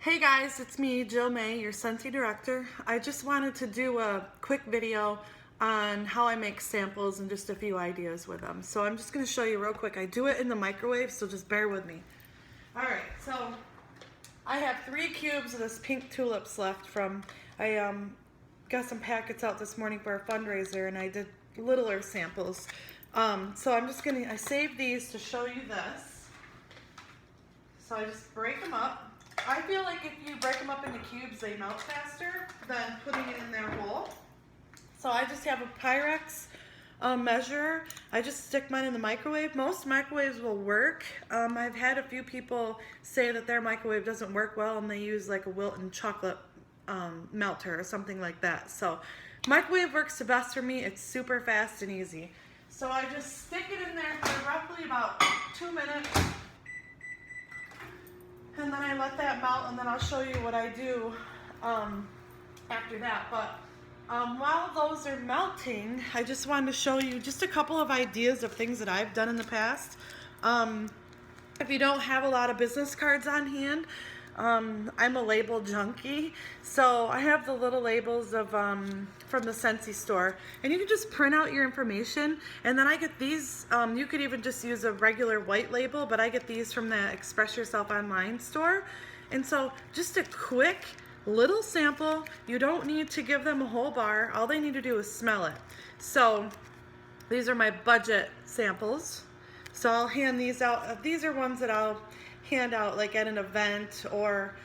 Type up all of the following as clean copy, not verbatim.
Hey guys, it's me, Jill May, your Scentsy director. I just wanted to do a quick video on how I make samples and just a few ideas with them. So I'm just going to show you real quick. I do it in the microwave, so just bear with me. Alright, so I have 3 cubes of this pink tulips left from, I got some packets out this morning for a fundraiser and I did littler samples. So I'm just going to, I saved these to show you this. So I just break them up. I feel like if you break them up into cubes, they melt faster than putting it in their bowl. So I just have a Pyrex measure. I just stick mine in the microwave. Most microwaves will work. I've had a few people say that their microwave doesn't work well and they use like a Wilton chocolate melter or something like that. So microwave works the best for me. It's super fast and easy. So I just stick it in there for roughly about 2 minutes. And then I let that melt, and then I'll show you what I do after that. But while those are melting, I just wanted to show you just a couple of ideas of things that I've done in the past. If you don't have a lot of business cards on hand, I'm a label junkie, so I have the little labels of from the Scentsy store, and you can just print out your information. And then I get these, you could even just use a regular white label, but I get these from the Express Yourself Online store. And so just a quick little sample. You don't need to give them a whole bar. All they need to do is smell it. So these are my budget samples. So I'll hand these out. These are ones that I'll hand out like at an event, or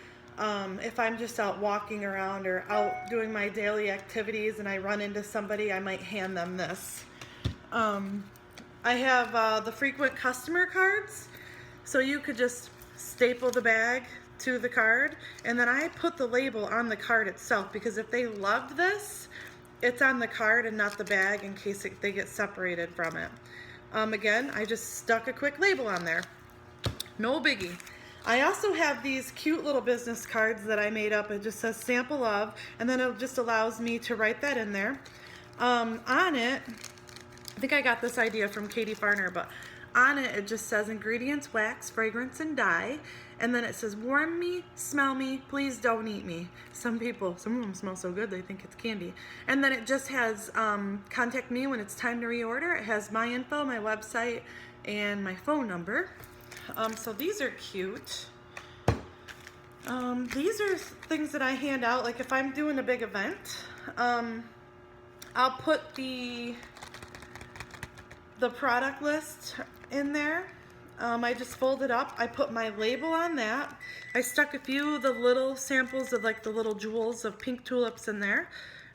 if I'm just out walking around or out doing my daily activities and I run into somebody, I might hand them this. I have the frequent customer cards, so you could just staple the bag to the card, and then I put the label on the card itself, because if they loved this, it's on the card and not the bag in case they get separated from it. Again, I just stuck a quick label on there. No biggie. I also have these cute little business cards that I made up. It just says sample of, and then it just allows me to write that in there. On it, I think I got this idea from Katie Farner, but on it, it just says ingredients, wax, fragrance, and dye. And then it says warm me, smell me, please don't eat me. Some of them smell so good they think it's candy. And then it just has contact me when it's time to reorder. It has my info, my website, and my phone number. So these are cute. These are things that I hand out, like if I'm doing a big event. I'll put the product list in there. I just fold it up. I put my label on that. I stuck a few of the little samples of like the little jewels of pink tulips in there.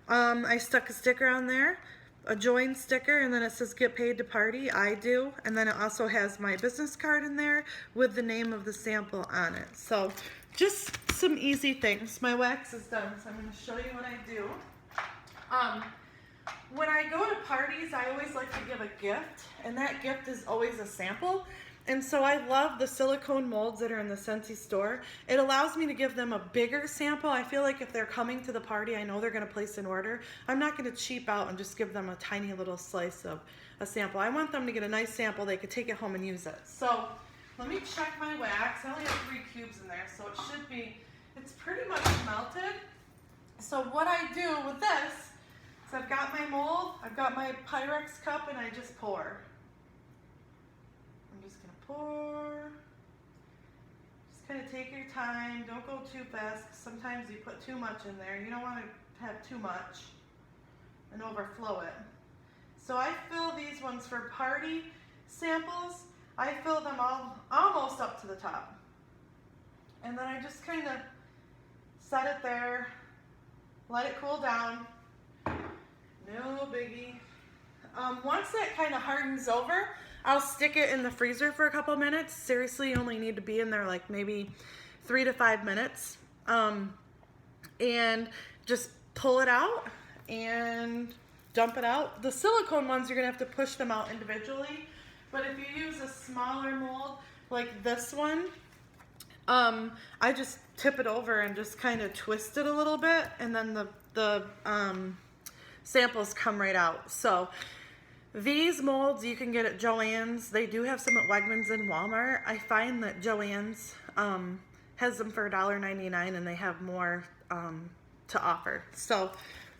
I stuck a sticker on there, a join sticker, and then it says get paid to party. I do. And then it also has my business card in there with the name of the sample on it. So just some easy things. My wax is done, so I'm going to show you what I do. When I go to parties, I always like to give a gift, and that gift is always a sample. And so I love the silicone molds that are in the Scentsy store. It allows me to give them a bigger sample. I feel like if they're coming to the party, I know they're going to place an order. I'm not going to cheap out and just give them a tiny little slice of a sample. I want them to get a nice sample. They could take it home and use it. So let me check my wax. I only have 3 cubes in there, so it should be, it's pretty much melted. So what I do with this is I've got my mold, I've got my Pyrex cup, and I just pour. I'm just going to pour. Just kind of take your time. Don't go too fast, because sometimes you put too much in there. You don't want to have too much and overflow it. So I fill these ones for party samples. I fill them all almost up to the top. And then I just kind of set it there, let it cool down. No biggie. Once that kind of hardens over, I'll stick it in the freezer for a couple minutes. Seriously, you only need to be in there like maybe 3 to 5 minutes. And just pull it out and dump it out. The silicone ones, you're gonna have to push them out individually. But if you use a smaller mold like this one, I just tip it over and just kind of twist it a little bit, and then the samples come right out. So these molds you can get at Joann's. They do have some at Wegmans and Walmart. I find that Joann's has them for $1.99, and they have more to offer. So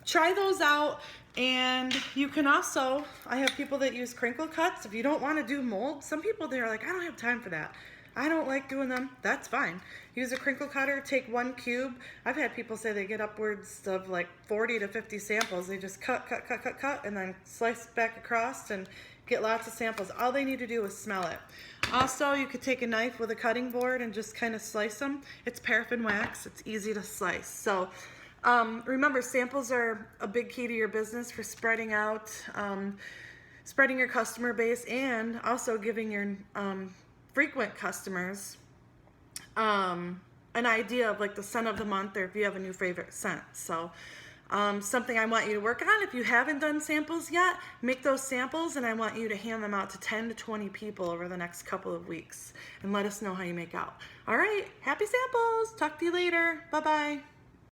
try those out. And you can also, I have people that use crinkle cuts. If you don't want to do mold, some people, they're like, I don't have time for that. I don't like doing them. That's fine. Use a crinkle cutter, take 1 cube. I've had people say they get upwards of like 40 to 50 samples. They just cut, and then slice back across and get lots of samples. All they need to do is smell it. Also, you could take a knife with a cutting board and just kind of slice them. It's paraffin wax. It's easy to slice. So remember, samples are a big key to your business for spreading out, spreading your customer base, and also giving your frequent customers an idea of like the scent of the month, or if you have a new favorite scent. So something I want you to work on, if you haven't done samples yet, make those samples, and I want you to hand them out to 10 to 20 people over the next couple of weeks, and let us know how you make out. All right, happy samples. Talk to you later. Bye-bye.